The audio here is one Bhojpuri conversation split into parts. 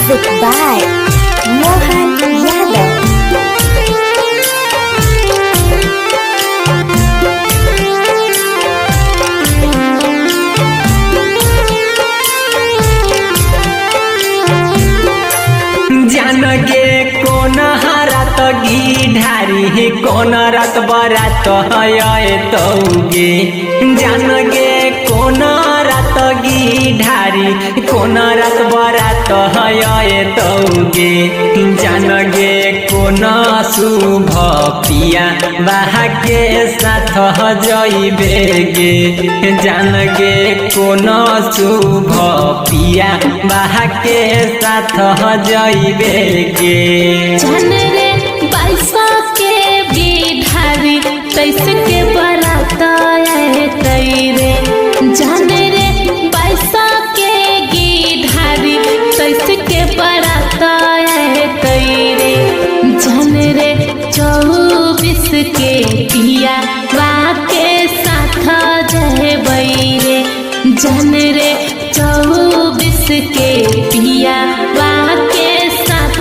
Music by Mohan Yadav. जान गे कोन हारत ढारी कोन रात बरात है तौगे जान गे कोन रात ढारी कोन रात बरात है तौगे जान गे कोन शुभ पिया बाहा के साथ जइबे गे जान गे कोन शुभ पिया बाहा के साथ जइबे गे जान रे पैसा के बिढारी कैसे के बरात है तैरे जान रे पैसा के गिढारी कैसे के बरात है तैरे जान रे 24 के पिया बा के साथ जय बैरे जान रे 24 के पिया बा के साथ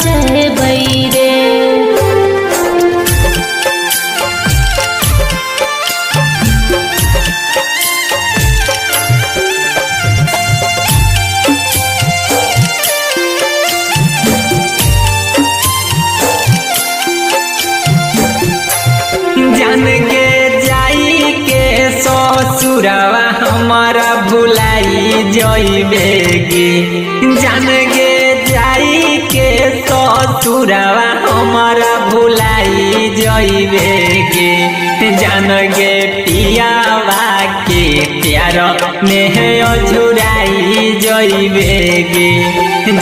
जय बैरे जान गे जाई के ससुरवा हमारा भुलाई जइबे गे जान गे जाई के ससुरवा हमारा भुलाई जइबे गे जान गे पियावा के प्यार में अझुराई जइबे गे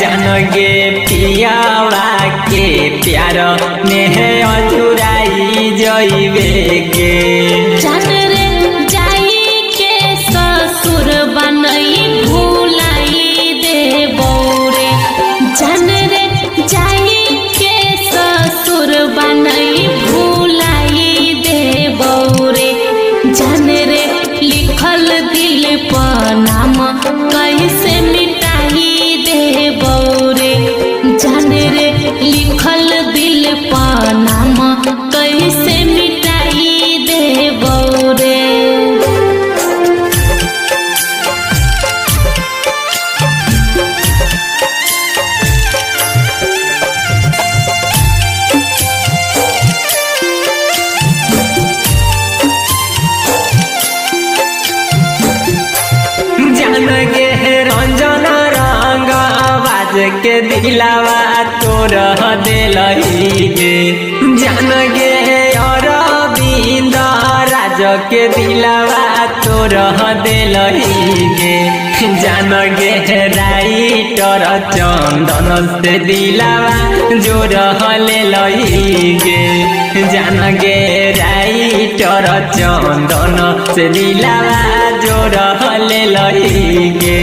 जान गे पियावा के प्यार में अझुराई जइबे गे जान रे जाई के ससुर बनई भुलाई दे बौरे जान रे जाई के ससुर बनई भुलाई दे बौरे जान रे लिखल दिल पर नाम कैसे मिटाई दे बौरे जान रे लिखल दिल पर नाम कैसे मिटाई दे बौरे जान गे रंजन रंग आवाज के दिलावा तोर दिलही गे जान गे अरविंद राज के दिलावा तोर दिलही गे जान गे राइटर चंदन से दिलावा जोर लेलही गे जान गे राइटर चंदन से दिलावा जोर लेलही गे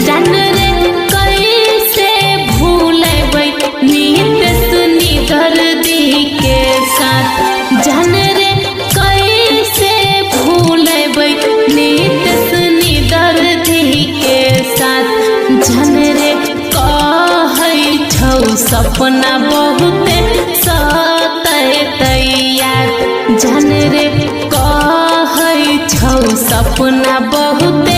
जान रे कैसे भूलेबै नित सुनी दर्दी के साथ जान रे कैसे भूलेबै नित सुनी दर्दी के साथ जान रे कहै छौ सपना बहुते सतै तैयार जान रे कहै छौ सपना बहुत